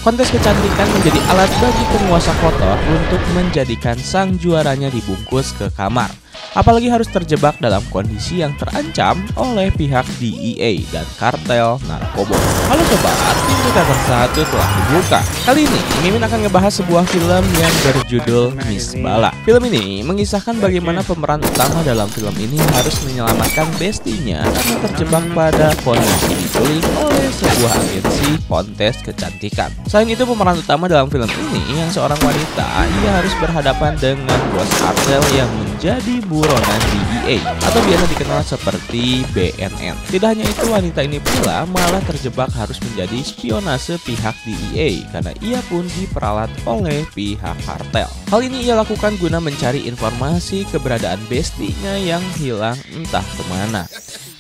Kontes kecantikan menjadi alat bagi penguasa kotor untuk menjadikan sang juaranya dibungkus ke kamar. Apalagi harus terjebak dalam kondisi yang terancam oleh pihak DEA dan kartel narkoba. Halo sobat, pintu teater 1 telah dibuka. Kali ini Mimin akan ngebahas sebuah film yang berjudul Miss Bala. Film ini mengisahkan bagaimana pemeran utama dalam film ini harus menyelamatkan bestinya karena terjebak pada kondisi diculik oleh sebuah agensi kontes kecantikan. Selain itu, pemeran utama dalam film ini yang seorang wanita, ia harus berhadapan dengan bos kartel yang menjadi buronan DEA atau biasa dikenal seperti BNN. Tidak hanya itu, wanita ini pula malah terjebak harus menjadi spionase pihak DEA karena ia pun diperalat oleh pihak kartel. Hal ini ia lakukan guna mencari informasi keberadaan bestinya yang hilang entah kemana.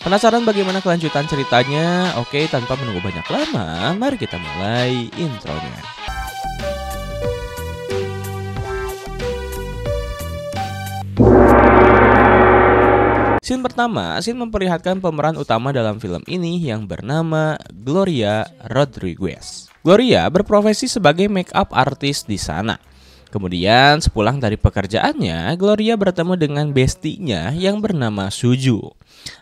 Penasaran bagaimana kelanjutan ceritanya? Oke, tanpa menunggu banyak lama, mari kita mulai intronya. Scene pertama, scene memperlihatkan pemeran utama dalam film ini yang bernama Gloria Rodriguez. Gloria berprofesi sebagai make-up artist di sana. Kemudian sepulang dari pekerjaannya, Gloria bertemu dengan bestinya yang bernama Suju.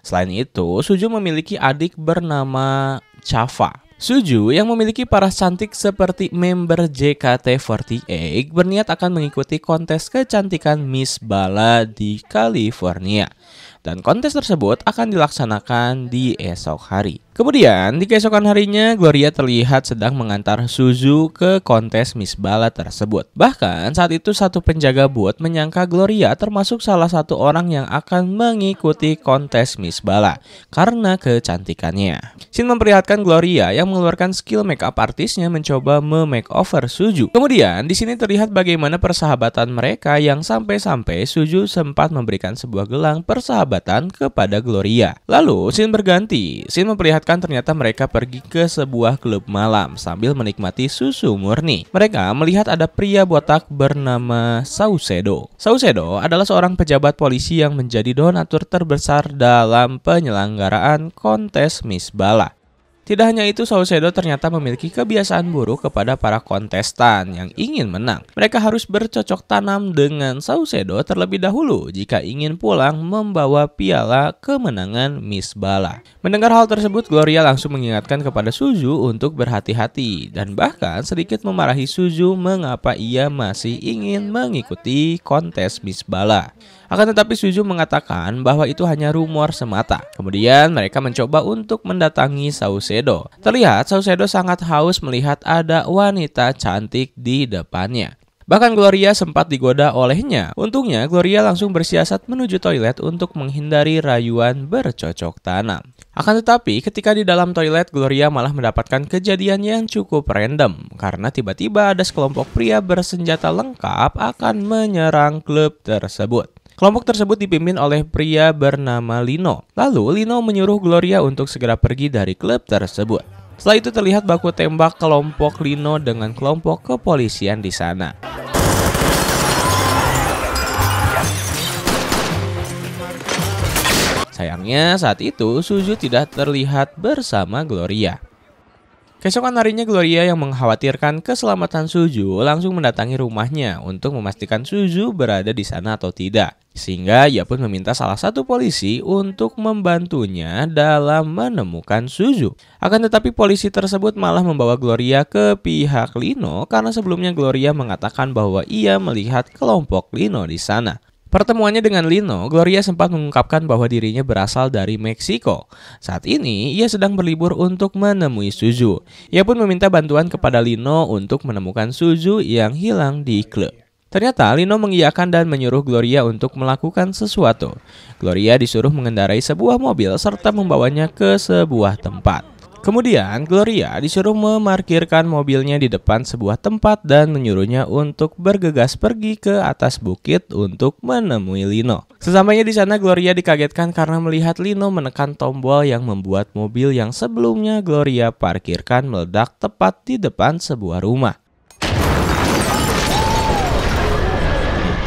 Selain itu, Suju memiliki adik bernama Chava. Suju yang memiliki paras cantik seperti member JKT48 berniat akan mengikuti kontes kecantikan Miss Bala di California. Dan kontes tersebut akan dilaksanakan di esok hari. Kemudian di keesokan harinya, Gloria terlihat sedang mengantar Suju ke kontes Miss Bala tersebut. Bahkan saat itu satu penjaga booth menyangka Gloria termasuk salah satu orang yang akan mengikuti kontes Miss Bala karena kecantikannya. Scene memperlihatkan Gloria yang mengeluarkan skill makeup artisnya mencoba me-makeover Suju. Kemudian di sini terlihat bagaimana persahabatan mereka yang sampai-sampai Suju sempat memberikan sebuah gelang persahabatan kepada Gloria. Lalu scene berganti. Scene memperlihatkan ternyata mereka pergi ke sebuah klub malam sambil menikmati susu murni. Mereka melihat ada pria botak bernama Saucedo. Saucedo adalah seorang pejabat polisi yang menjadi donatur terbesar dalam penyelenggaraan kontes Miss Bala. Tidak hanya itu, Saucedo ternyata memiliki kebiasaan buruk kepada para kontestan yang ingin menang. Mereka harus bercocok tanam dengan Saucedo terlebih dahulu jika ingin pulang membawa piala kemenangan Miss Bala. Mendengar hal tersebut, Gloria langsung mengingatkan kepada Suju untuk berhati-hati dan bahkan sedikit memarahi Suju mengapa ia masih ingin mengikuti kontes Miss Bala. Akan tetapi Suju mengatakan bahwa itu hanya rumor semata. Kemudian mereka mencoba untuk mendatangi Saucedo. Terlihat Saucedo sangat haus melihat ada wanita cantik di depannya. Bahkan Gloria sempat digoda olehnya. Untungnya Gloria langsung bersiasat menuju toilet untuk menghindari rayuan bercocok tanam. Akan tetapi ketika di dalam toilet, Gloria malah mendapatkan kejadian yang cukup random karena tiba-tiba ada sekelompok pria bersenjata lengkap akan menyerang klub tersebut. Kelompok tersebut dipimpin oleh pria bernama Lino. Lalu Lino menyuruh Gloria untuk segera pergi dari klub tersebut. Setelah itu terlihat baku tembak kelompok Lino dengan kelompok kepolisian di sana. Sayangnya saat itu Suju tidak terlihat bersama Gloria. Keesokan harinya, Gloria yang mengkhawatirkan keselamatan Suju langsung mendatangi rumahnya untuk memastikan Suju berada di sana atau tidak. Sehingga ia pun meminta salah satu polisi untuk membantunya dalam menemukan Suju. Akan tetapi polisi tersebut malah membawa Gloria ke pihak Lino karena sebelumnya Gloria mengatakan bahwa ia melihat kelompok Lino di sana. Pertemuannya dengan Lino, Gloria sempat mengungkapkan bahwa dirinya berasal dari Meksiko. Saat ini, ia sedang berlibur untuk menemui Suju. Ia pun meminta bantuan kepada Lino untuk menemukan Suju yang hilang di klub. Ternyata Lino mengiyakan dan menyuruh Gloria untuk melakukan sesuatu. Gloria disuruh mengendarai sebuah mobil serta membawanya ke sebuah tempat. Kemudian Gloria disuruh memarkirkan mobilnya di depan sebuah tempat dan menyuruhnya untuk bergegas pergi ke atas bukit untuk menemui Lino. Sesampainya di sana, Gloria dikagetkan karena melihat Lino menekan tombol yang membuat mobil yang sebelumnya Gloria parkirkan meledak tepat di depan sebuah rumah.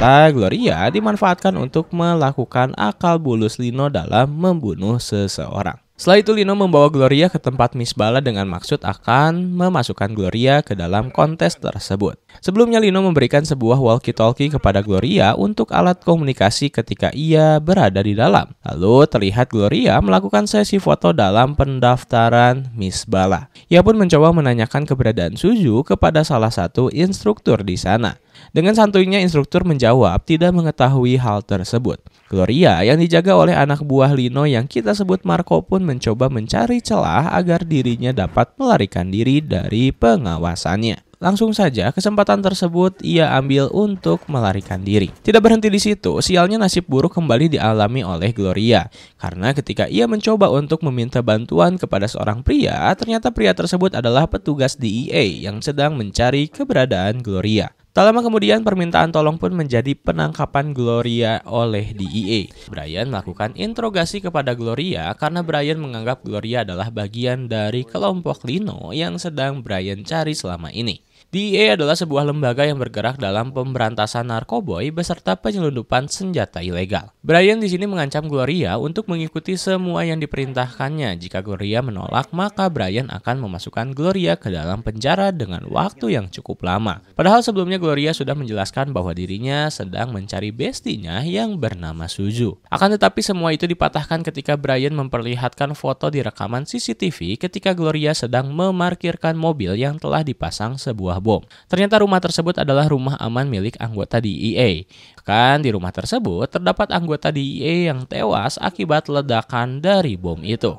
Ternyata Gloria dimanfaatkan untuk melakukan akal bulus Lino dalam membunuh seseorang. Setelah itu Lino membawa Gloria ke tempat Miss Bala dengan maksud akan memasukkan Gloria ke dalam kontes tersebut. Sebelumnya Lino memberikan sebuah walkie-talkie kepada Gloria untuk alat komunikasi ketika ia berada di dalam. Lalu terlihat Gloria melakukan sesi foto dalam pendaftaran Miss Bala. Ia pun mencoba menanyakan keberadaan Suzu kepada salah satu instruktur di sana. Dengan santuinya instruktur menjawab tidak mengetahui hal tersebut. Gloria yang dijaga oleh anak buah Lino yang kita sebut Marco pun mencoba mencari celah agar dirinya dapat melarikan diri dari pengawasannya. Langsung saja kesempatan tersebut ia ambil untuk melarikan diri. Tidak berhenti di situ, sialnya nasib buruk kembali dialami oleh Gloria. Karena ketika ia mencoba untuk meminta bantuan kepada seorang pria, ternyata pria tersebut adalah petugas DEA yang sedang mencari keberadaan Gloria. Tak lama kemudian permintaan tolong pun menjadi penangkapan Gloria oleh DEA. Brian melakukan interogasi kepada Gloria karena Brian menganggap Gloria adalah bagian dari kelompok Lino yang sedang Brian cari selama ini. DEA adalah sebuah lembaga yang bergerak dalam pemberantasan narkoboy beserta penyelundupan senjata ilegal. Brian di sini mengancam Gloria untuk mengikuti semua yang diperintahkannya. Jika Gloria menolak, maka Brian akan memasukkan Gloria ke dalam penjara dengan waktu yang cukup lama. Padahal sebelumnya Gloria sudah menjelaskan bahwa dirinya sedang mencari bestinya yang bernama Suzu. Akan tetapi semua itu dipatahkan ketika Brian memperlihatkan foto di rekaman CCTV ketika Gloria sedang memarkirkan mobil yang telah dipasang sebuah bom. Ternyata rumah tersebut adalah rumah aman milik anggota DEA. Bahkan di rumah tersebut terdapat anggota DEA yang tewas akibat ledakan dari bom itu.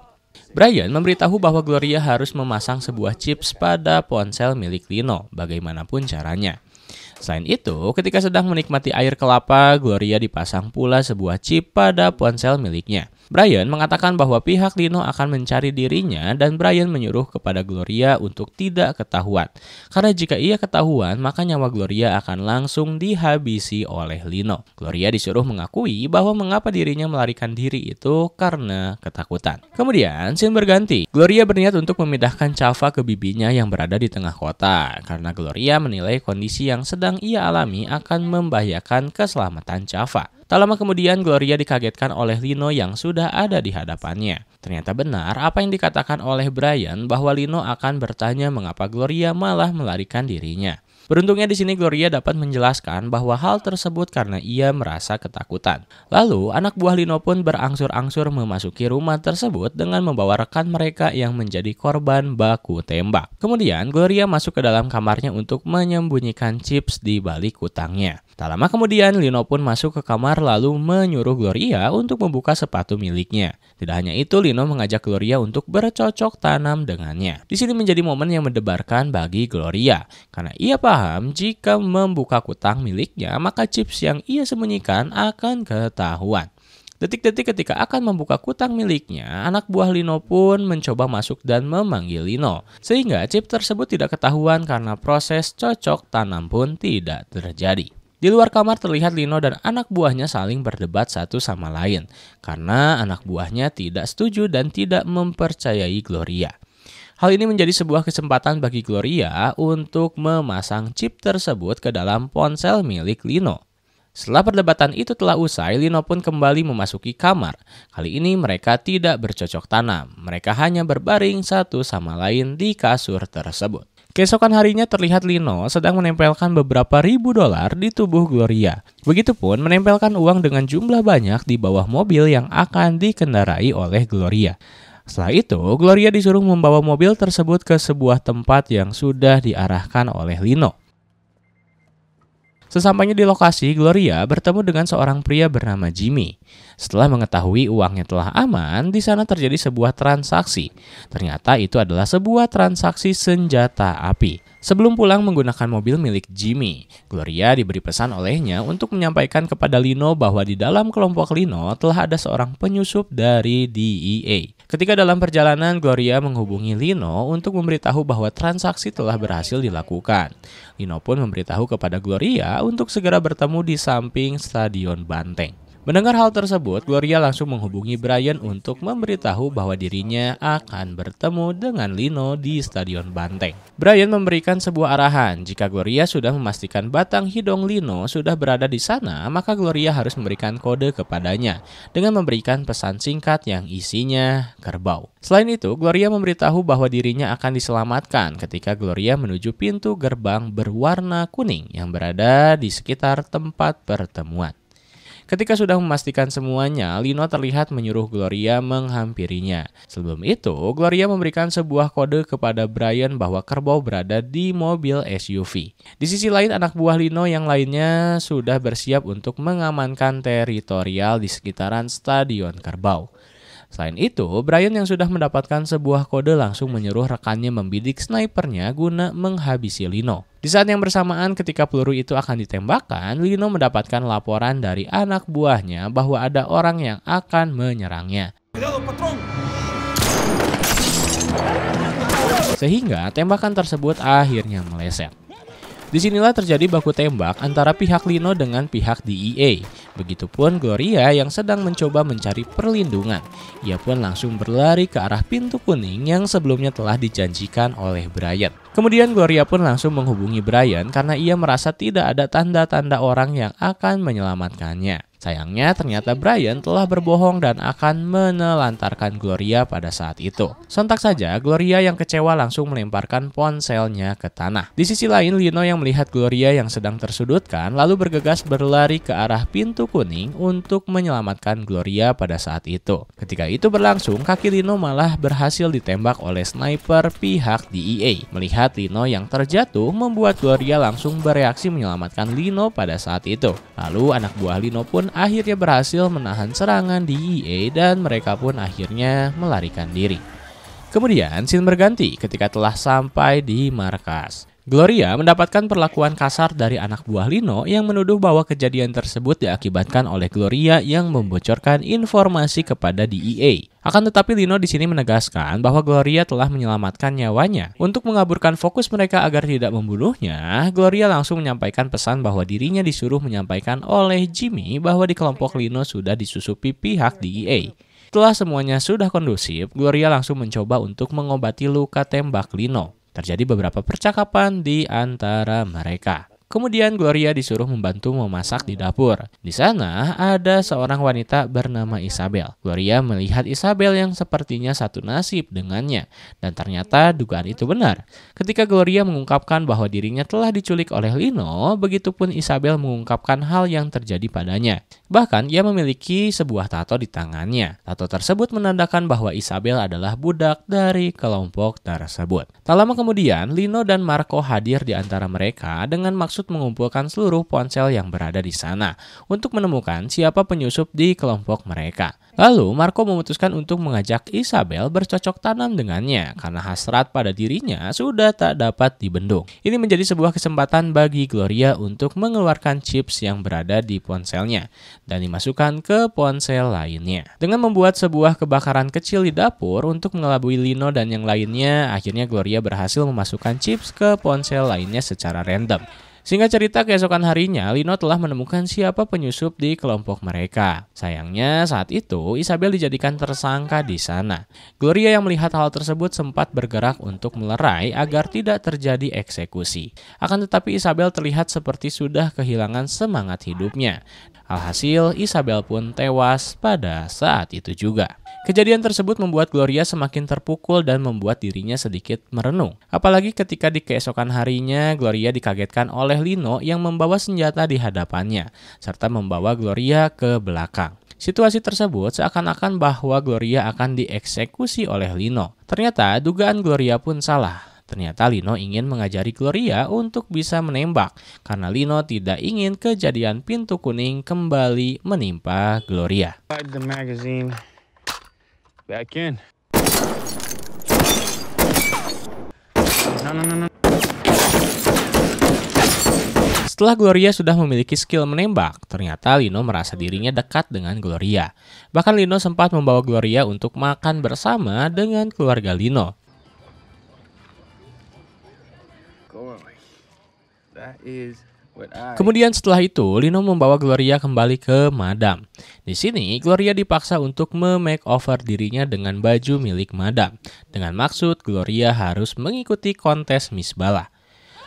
Brian memberitahu bahwa Gloria harus memasang sebuah chips pada ponsel milik Lino, bagaimanapun caranya. Selain itu, ketika sedang menikmati air kelapa, Gloria dipasang pula sebuah chip pada ponsel miliknya. Brian mengatakan bahwa pihak Lino akan mencari dirinya dan Brian menyuruh kepada Gloria untuk tidak ketahuan. Karena jika ia ketahuan, maka nyawa Gloria akan langsung dihabisi oleh Lino. Gloria disuruh mengakui bahwa mengapa dirinya melarikan diri itu karena ketakutan. Kemudian, scene berganti. Gloria berniat untuk memindahkan Chava ke bibinya yang berada di tengah kota. Karena Gloria menilai kondisi yang sedang ia alami akan membahayakan keselamatan Chava. Tak lama kemudian Gloria dikagetkan oleh Lino yang sudah ada di hadapannya. Ternyata benar apa yang dikatakan oleh Brian bahwa Lino akan bertanya mengapa Gloria malah melarikan dirinya. Beruntungnya di sini Gloria dapat menjelaskan bahwa hal tersebut karena ia merasa ketakutan. Lalu anak buah Lino pun berangsur-angsur memasuki rumah tersebut dengan membawa rekan mereka yang menjadi korban baku tembak. Kemudian Gloria masuk ke dalam kamarnya untuk menyembunyikan chips di balik kutangnya. Tak lama kemudian Lino pun masuk ke kamar lalu menyuruh Gloria untuk membuka sepatu miliknya. Tidak hanya itu, Lino mengajak Gloria untuk bercocok tanam dengannya. Di sini menjadi momen yang mendebarkan bagi Gloria karena ia paham jika membuka kutang miliknya maka chips yang ia sembunyikan akan ketahuan. Detik-detik ketika akan membuka kutang miliknya, anak buah Lino pun mencoba masuk dan memanggil Lino. Sehingga chip tersebut tidak ketahuan karena proses cocok tanam pun tidak terjadi. Di luar kamar terlihat Lino dan anak buahnya saling berdebat satu sama lain karena anak buahnya tidak setuju dan tidak mempercayai Gloria. Hal ini menjadi sebuah kesempatan bagi Gloria untuk memasang chip tersebut ke dalam ponsel milik Lino. Setelah perdebatan itu telah usai, Lino pun kembali memasuki kamar. Kali ini mereka tidak bercocok tanam, mereka hanya berbaring satu sama lain di kasur tersebut. Keesokan harinya terlihat Lino sedang menempelkan beberapa ribu dolar di tubuh Gloria. Begitupun menempelkan uang dengan jumlah banyak di bawah mobil yang akan dikendarai oleh Gloria. Setelah itu, Gloria disuruh membawa mobil tersebut ke sebuah tempat yang sudah diarahkan oleh Lino. Sesampainya di lokasi, Gloria bertemu dengan seorang pria bernama Jimmy. Setelah mengetahui uangnya telah aman, di sana terjadi sebuah transaksi. Ternyata itu adalah sebuah transaksi senjata api. Sebelum pulang menggunakan mobil milik Jimmy, Gloria diberi pesan olehnya untuk menyampaikan kepada Lino bahwa di dalam kelompok Lino telah ada seorang penyusup dari DEA. Ketika dalam perjalanan, Gloria menghubungi Lino untuk memberitahu bahwa transaksi telah berhasil dilakukan. Lino pun memberitahu kepada Gloria untuk segera bertemu di samping Stadion Banteng. Mendengar hal tersebut, Gloria langsung menghubungi Brian untuk memberitahu bahwa dirinya akan bertemu dengan Lino di Stadion Banteng. Brian memberikan sebuah arahan, jika Gloria sudah memastikan batang hidung Lino sudah berada di sana, maka Gloria harus memberikan kode kepadanya dengan memberikan pesan singkat yang isinya kerbau. Selain itu, Gloria memberitahu bahwa dirinya akan diselamatkan ketika Gloria menuju pintu gerbang berwarna kuning yang berada di sekitar tempat pertemuan. Ketika sudah memastikan semuanya, Lino terlihat menyuruh Gloria menghampirinya. Sebelum itu, Gloria memberikan sebuah kode kepada Brian bahwa kerbau berada di mobil SUV. Di sisi lain, anak buah Lino yang lainnya sudah bersiap untuk mengamankan teritorial di sekitaran Stadion Kerbau. Selain itu, Brian yang sudah mendapatkan sebuah kode langsung menyuruh rekannya membidik snipernya guna menghabisi Lino. Di saat yang bersamaan ketika peluru itu akan ditembakkan, Lino mendapatkan laporan dari anak buahnya bahwa ada orang yang akan menyerangnya. Sehingga tembakan tersebut akhirnya meleset. Disinilah terjadi baku tembak antara pihak Lino dengan pihak DEA. Begitupun Gloria yang sedang mencoba mencari perlindungan. Ia pun langsung berlari ke arah pintu kuning yang sebelumnya telah dijanjikan oleh Brian. Kemudian Gloria pun langsung menghubungi Brian karena ia merasa tidak ada tanda-tanda orang yang akan menyelamatkannya. Sayangnya ternyata Brian telah berbohong dan akan menelantarkan Gloria pada saat itu. Sontak saja Gloria yang kecewa langsung melemparkan ponselnya ke tanah. Di sisi lain, Lino yang melihat Gloria yang sedang tersudutkan lalu bergegas berlari ke arah pintu kuning untuk menyelamatkan Gloria pada saat itu. Ketika itu berlangsung, kaki Lino malah berhasil ditembak oleh sniper pihak DEA. Melihat Lino yang terjatuh membuat Gloria langsung bereaksi menyelamatkan Lino pada saat itu. Lalu anak buah Lino pun akhirnya berhasil menahan serangan DEA dan mereka pun akhirnya melarikan diri. Kemudian scene berganti ketika telah sampai di markas. Gloria mendapatkan perlakuan kasar dari anak buah Lino yang menuduh bahwa kejadian tersebut diakibatkan oleh Gloria yang membocorkan informasi kepada DEA. Akan tetapi Lino di sini menegaskan bahwa Gloria telah menyelamatkan nyawanya. Untuk mengaburkan fokus mereka agar tidak membunuhnya, Gloria langsung menyampaikan pesan bahwa dirinya disuruh menyampaikan oleh Jimmy bahwa di kelompok Lino sudah disusupi pihak DEA. Setelah semuanya sudah kondusif, Gloria langsung mencoba untuk mengobati luka tembak Lino. Terjadi beberapa percakapan di antara mereka. Kemudian Gloria disuruh membantu memasak di dapur. Di sana ada seorang wanita bernama Isabel. Gloria melihat Isabel yang sepertinya satu nasib dengannya. Dan ternyata dugaan itu benar. Ketika Gloria mengungkapkan bahwa dirinya telah diculik oleh Lino, begitupun Isabel mengungkapkan hal yang terjadi padanya. Bahkan ia memiliki sebuah tato di tangannya. Tato tersebut menandakan bahwa Isabel adalah budak dari kelompok tersebut. Tak lama kemudian, Lino dan Marco hadir di antara mereka dengan maksud mengumpulkan seluruh ponsel yang berada di sana untuk menemukan siapa penyusup di kelompok mereka. Lalu Marco memutuskan untuk mengajak Isabel bercocok tanam dengannya karena hasrat pada dirinya sudah tak dapat dibendung. Ini menjadi sebuah kesempatan bagi Gloria untuk mengeluarkan chips yang berada di ponselnya dan dimasukkan ke ponsel lainnya. Dengan membuat sebuah kebakaran kecil di dapur untuk mengelabui Lino dan yang lainnya, akhirnya Gloria berhasil memasukkan chips ke ponsel lainnya secara random. Singkat cerita, keesokan harinya, Lino telah menemukan siapa penyusup di kelompok mereka. Sayangnya, saat itu Isabel dijadikan tersangka di sana. Gloria yang melihat hal tersebut sempat bergerak untuk melerai agar tidak terjadi eksekusi. Akan tetapi Isabel terlihat seperti sudah kehilangan semangat hidupnya. Alhasil, Isabel pun tewas pada saat itu juga. Kejadian tersebut membuat Gloria semakin terpukul dan membuat dirinya sedikit merenung. Apalagi ketika di keesokan harinya, Gloria dikagetkan oleh Lino yang membawa senjata di hadapannya, serta membawa Gloria ke belakang. Situasi tersebut seakan-akan bahwa Gloria akan dieksekusi oleh Lino. Ternyata dugaan Gloria pun salah. Ternyata Lino ingin mengajari Gloria untuk bisa menembak, karena Lino tidak ingin kejadian pintu kuning kembali menimpa Gloria. Back in. No. Setelah Gloria sudah memiliki skill menembak, ternyata Lino merasa dirinya dekat dengan Gloria. Bahkan Lino sempat membawa Gloria untuk makan bersama dengan keluarga Lino. That is Kemudian setelah itu, Lino membawa Gloria kembali ke Madam. Di sini, Gloria dipaksa untuk me-makeover dirinya dengan baju milik Madam. Dengan maksud Gloria harus mengikuti kontes Miss Bala.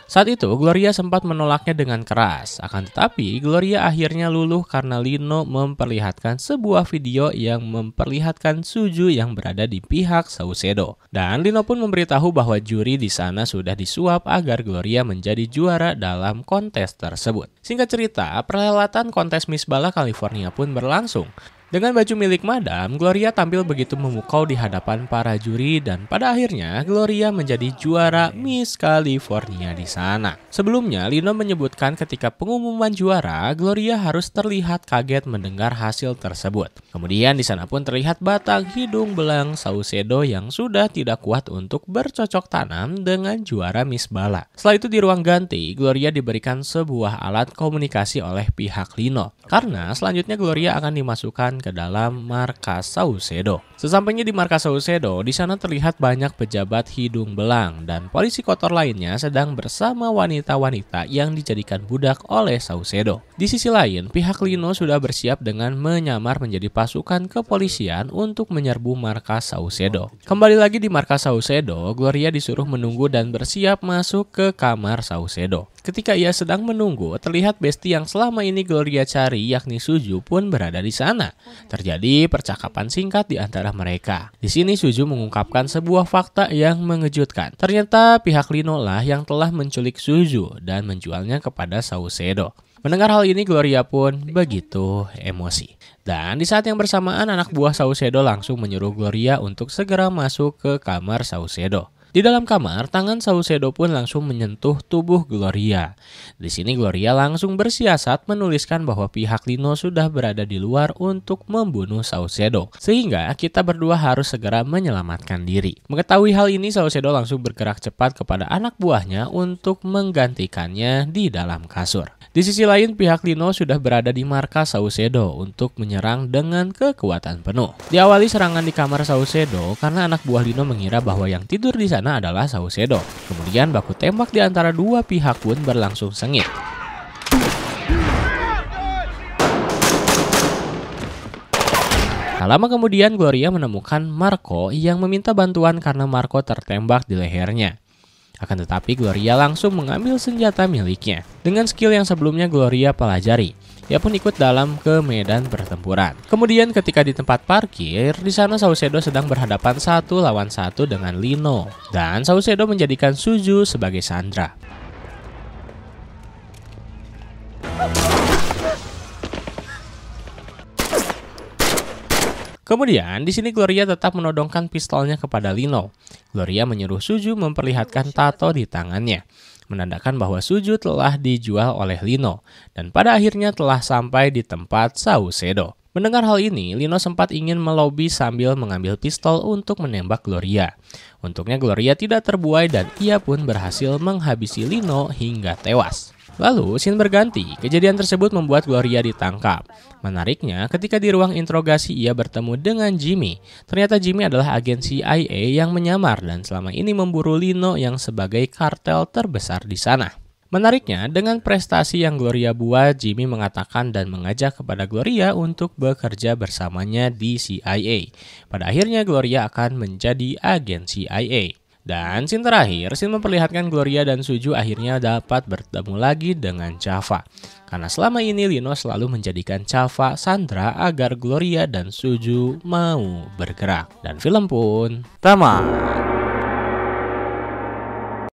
Saat itu, Gloria sempat menolaknya dengan keras. Akan tetapi, Gloria akhirnya luluh karena Lino memperlihatkan sebuah video yang memperlihatkan Suju yang berada di pihak Saucedo. Dan Lino pun memberitahu bahwa juri di sana sudah disuap agar Gloria menjadi juara dalam kontes tersebut. Singkat cerita, perhelatan kontes Miss Bala California pun berlangsung. Dengan baju milik Madam, Gloria tampil begitu memukau di hadapan para juri dan pada akhirnya Gloria menjadi juara Miss California di sana. Sebelumnya, Lino menyebutkan ketika pengumuman juara, Gloria harus terlihat kaget mendengar hasil tersebut. Kemudian di sana pun terlihat batang hidung belang Saucedo yang sudah tidak kuat untuk bercocok tanam dengan juara Miss Bala. Setelah itu di ruang ganti, Gloria diberikan sebuah alat komunikasi oleh pihak Lino. Karena selanjutnya Gloria akan dimasukkan ke dalam markas Saucedo. Sesampainya di markas Saucedo, di sana terlihat banyak pejabat hidung belang dan polisi kotor lainnya sedang bersama wanita-wanita yang dijadikan budak oleh Saucedo. Di sisi lain, pihak Lino sudah bersiap dengan menyamar menjadi pasukan kepolisian untuk menyerbu markas Saucedo. Kembali lagi di markas Saucedo, Gloria disuruh menunggu dan bersiap masuk ke kamar Saucedo. Ketika ia sedang menunggu, terlihat besti yang selama ini Gloria cari yakni Suju pun berada di sana. Terjadi percakapan singkat di antara mereka. Di sini Suju mengungkapkan sebuah fakta yang mengejutkan. Ternyata pihak Lino lah yang telah menculik Suju dan menjualnya kepada Saucedo. Mendengar hal ini, Gloria pun begitu emosi. Dan di saat yang bersamaan, anak buah Saucedo langsung menyuruh Gloria untuk segera masuk ke kamar Saucedo. Di dalam kamar, tangan Saucedo pun langsung menyentuh tubuh Gloria. Di sini Gloria langsung bersiasat menuliskan bahwa pihak Lino sudah berada di luar untuk membunuh Saucedo. Sehingga kita berdua harus segera menyelamatkan diri. Mengetahui hal ini, Saucedo langsung bergerak cepat kepada anak buahnya untuk menggantikannya di dalam kasur. Di sisi lain, pihak Lino sudah berada di markas Saucedo untuk menyerang dengan kekuatan penuh. Diawali serangan di kamar Saucedo karena anak buah Lino mengira bahwa yang tidur di sana adalah Saucedo. Kemudian baku tembak di antara dua pihak pun berlangsung sengit. Tak lama kemudian Gloria menemukan Marco yang meminta bantuan karena Marco tertembak di lehernya. Akan tetapi Gloria langsung mengambil senjata miliknya. Dengan skill yang sebelumnya Gloria pelajari, ia pun ikut dalam ke medan pertempuran. Kemudian ketika di tempat parkir, di sana Saucedo sedang berhadapan 1 lawan 1 dengan Lino. Dan Saucedo menjadikan Suju sebagai sandra. Kemudian, di sini Gloria tetap menodongkan pistolnya kepada Lino. Gloria menyuruh Suju memperlihatkan tato di tangannya, menandakan bahwa Suju telah dijual oleh Lino, dan pada akhirnya telah sampai di tempat Saucedo. Mendengar hal ini, Lino sempat ingin melobi sambil mengambil pistol untuk menembak Gloria. Untungnya Gloria tidak terbuai dan ia pun berhasil menghabisi Lino hingga tewas. Lalu, scene berganti. Kejadian tersebut membuat Gloria ditangkap. Menariknya, ketika di ruang interogasi ia bertemu dengan Jimmy. Ternyata Jimmy adalah agen CIA yang menyamar dan selama ini memburu Lino yang sebagai kartel terbesar di sana. Menariknya, dengan prestasi yang Gloria buat, Jimmy mengatakan dan mengajak kepada Gloria untuk bekerja bersamanya di CIA. Pada akhirnya Gloria akan menjadi agen CIA. Dan scene terakhir, scene memperlihatkan Gloria dan Suju akhirnya dapat bertemu lagi dengan Java. Karena selama ini Lino selalu menjadikan Java sandra agar Gloria dan Suju mau bergerak. Dan film pun tamat.